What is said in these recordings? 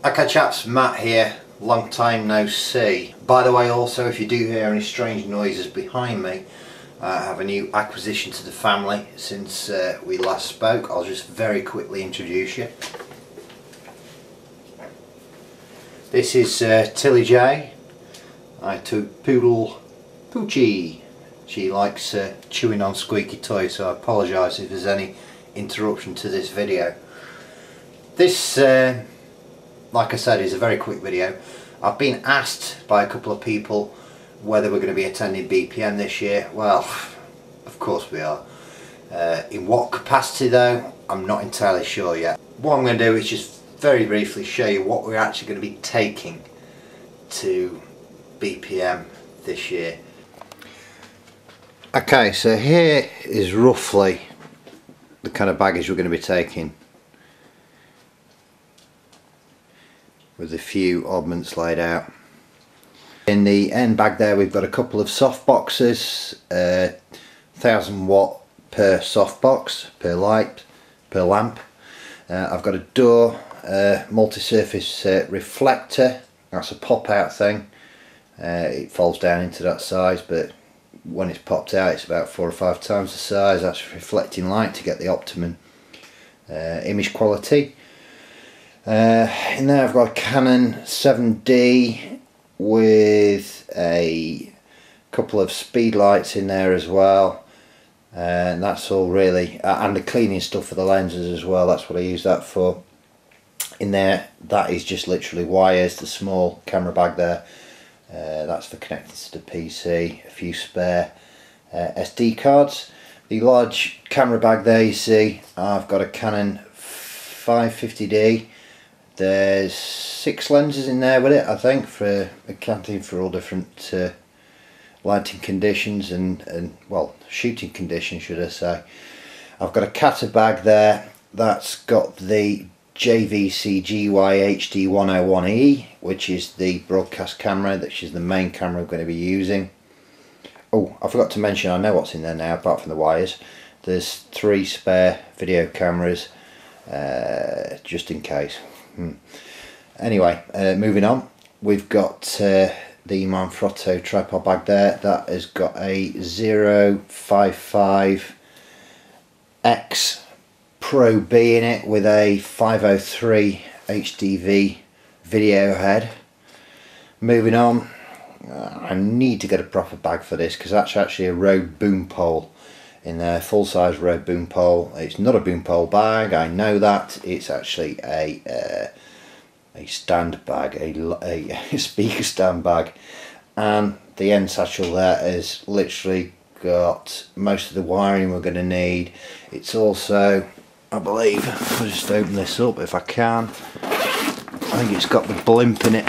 Okay chaps, Matt here, long time no see. By the way, also if you do hear any strange noises behind me, I have a new acquisition to the family since we last spoke. I'll just very quickly introduce you. This is Tilly J. I took Poodle Poochie. She likes chewing on squeaky toys, so I apologise if there's any interruption to this video. This, like I said, is a very quick video. I've been asked by a couple of people whether we're going to be attending BPM this year. Well, of course we are. In what capacity though, I'm not entirely sure yet. What I'm going to do is just very briefly show you what we're actually going to be taking to BPM this year. Okay, so here is roughly the kind of baggage we're going to be taking, with a few oddments laid out. In the end bag there we've got a couple of soft boxes, 1000 watt per soft box, per light, per lamp. I've got a door, multi-surface reflector. That's a pop out thing. It folds down into that size, but when it's popped out it's about 4 or 5 times the size. That's reflecting light to get the optimum image quality. In there I've got a Canon 7D with a couple of speed lights in there as well, and that's all really, and the cleaning stuff for the lenses as well. That's what I use that for. In there, that is just literally wires. The small camera bag there, that's for connecting to the PC. A few spare SD cards. The large camera bag there, you see, I've got a Canon 550D. There's 6 lenses in there with it, I think, for accounting for all different lighting conditions and well, shooting conditions, should I say. I've got a Kata bag there that's got the JVC GY HD101E, which is the broadcast camera, which is the main camera we're going to be using. Oh, I forgot to mention, I know what's in there now apart from the wires. There's 3 spare video cameras, just in case. Anyway, moving on, we've got the Manfrotto tripod bag there. That has got a 055X Pro B in it with a 503 HDV video head. Moving on, I need to get a proper bag for this because that's actually a Rode boom pole in there, full size Rode boom pole. It's not a boom pole bag, I know that. It's actually a stand bag, a speaker stand bag, and the end satchel there has literally got most of the wiring we're going to need. It's also, I believe, I'll just open this up if I can. I think it's got the blimp in it.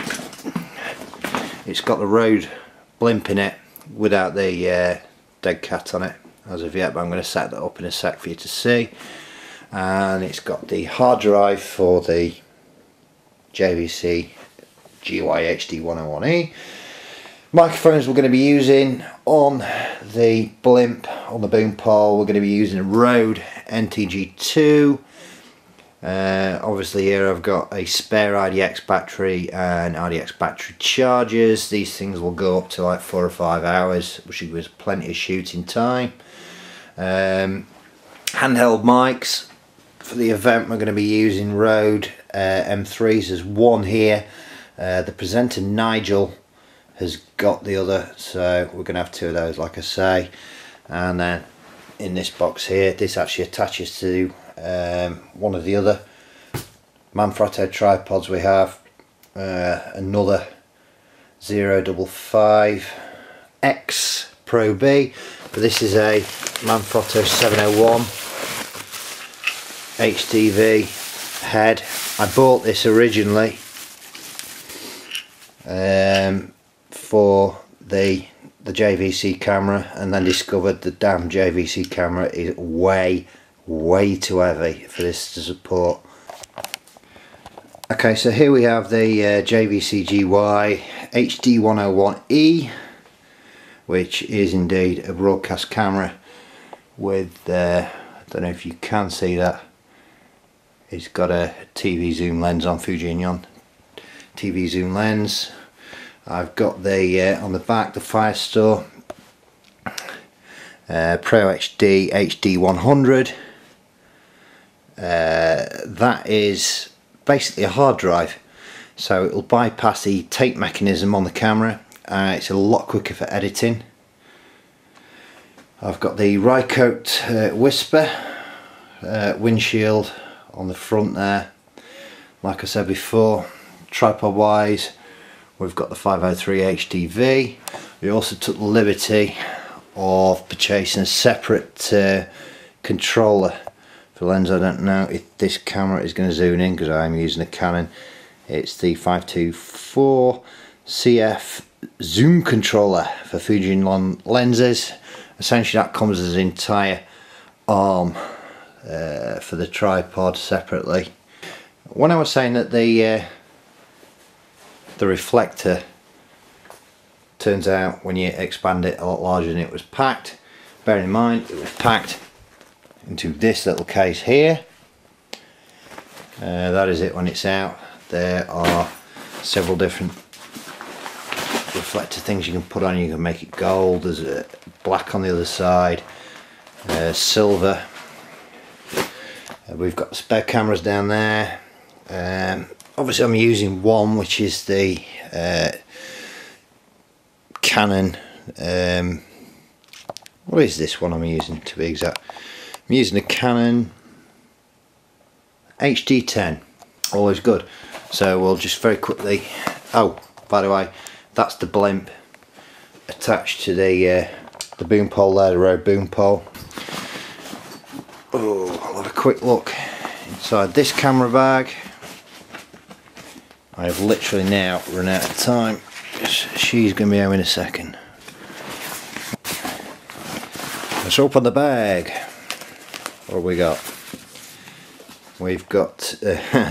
It's got the Rode blimp in it without the dead cat on it as of yet, but I'm going to set that up in a sec for you to see. And it's got the hard drive for the JVC GY HD101E. Microphones we're going to be using on the blimp, on the boom pole, we're going to be using a Rode NTG2. Obviously here I've got a spare IDX battery and IDX battery chargers. These things will go up to like 4 or 5 hours, which is plenty of shooting time. Handheld mics for the event, we're going to be using Rode M3s. There's one here. The presenter Nigel has got the other, so we're going to have 2 of those, like I say. And then in this box here, this actually attaches to one of the other Manfrotto tripods we have. Another 055X Pro B, but this is a Manfrotto 701 HDV head. I bought this originally for the JVC camera, and then discovered the damn JVC camera is way too heavy for this to support. Okay, so here we have the JVC GY HD101E, which is indeed a broadcast camera with, I don't know if you can see that, it's got a TV zoom lens on Fujinon TV zoom lens. I've got the on the back the Firestore Pro HD HD100. That is basically a hard drive, so it'll bypass the tape mechanism on the camera. It's a lot quicker for editing. I've got the Rycote Whisper windshield on the front there. Like I said before, tripod wise we've got the 503 HDV. We also took the liberty of purchasing a separate controller for lens. I don't know if this camera is going to zoom in because I'm using a Canon. It's the 524 CF zoom controller for Fujinon lenses. Essentially that comes as an entire arm for the tripod separately. When I was saying that the reflector turns out when you expand it a lot larger than it was packed, bear in mind it was packed into this little case here. That is it when it's out. There are several different reflector things you can put on. You can make it gold, there's a black on the other side, silver. We've got spare cameras down there. Obviously I'm using one which is the Canon, what is this one I'm using to be exact? I'm using a Canon HD10, always good. So we'll just very quickly, oh by the way, that's the blimp attached to the boom pole there, the Rode boom pole. Oh, I'll have a quick look inside this camera bag. I have literally now run out of time. She's going to be home in a second. Let's open the bag. What have we got? We've got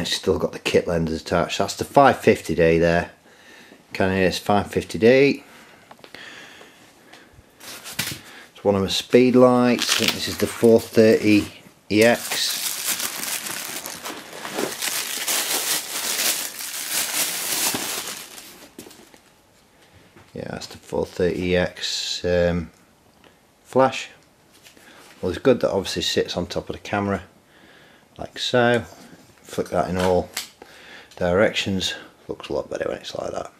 still got the kit lenses attached. That's the 550D there. Canon EOS 550D. It's one of my speed lights. I think this is the 430EX. Yeah, that's the 430EX flash. Well, it's good that obviously sits on top of the camera like so. Flick that in all directions. Looks a lot better when it's like that.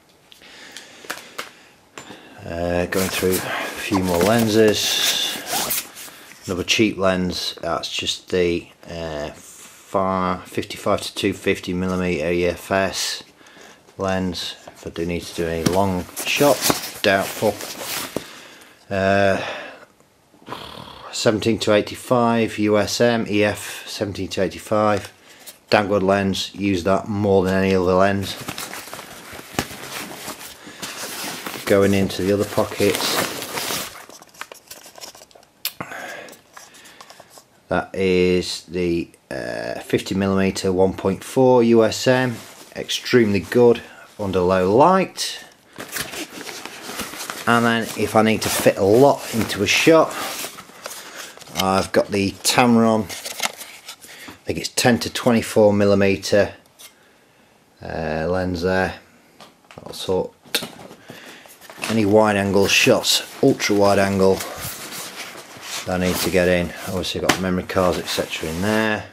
Going through a few more lenses. Another cheap lens. That's just the 55 to 250mm EFS lens. If I do need to do any long shots, doubtful. 17 to 85 USM EF 17 to 85. Damn good lens. Use that more than any other lens. Going into the other pockets, that is the 50mm 1.4 USM. Extremely good under low light. And then if I need to fit a lot into a shot, I've got the Tamron, I think it's 10 to 24mm lens there. That'll sort any wide angle shots, ultra wide angle that I need to get in. Obviously got memory cards etc in there,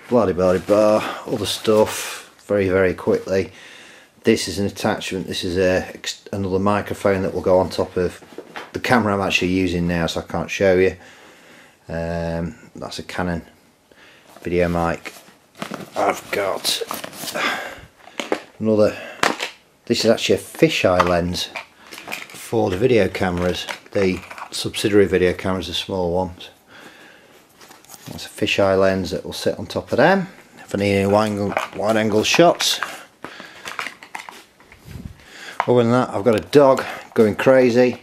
blah blah blah, other stuff. Very quickly, this is an attachment. This is another microphone that will go on top of the camera I'm actually using now, so I can't show you. That's a Canon video mic. I've got another, this is actually a fisheye lens for the video cameras, the subsidiary video cameras, the small ones. That's a fisheye lens that will sit on top of them if I need any wide angle shots. Other than that, I've got a dog going crazy.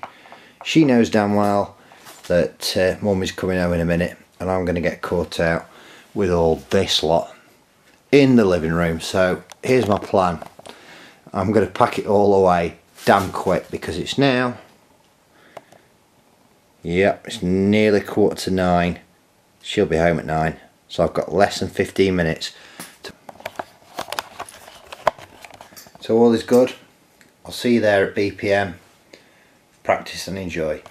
She knows damn well that Mum is coming home in a minute, and I'm going to get caught out with all this lot in the living room. So here's my plan. I'm going to pack it all away damn quick because it's now, yep, it's nearly 9:15. She'll be home at 9, so I've got less than 15 minutes to So all is good. I'll see you there at BPM. Practice and enjoy.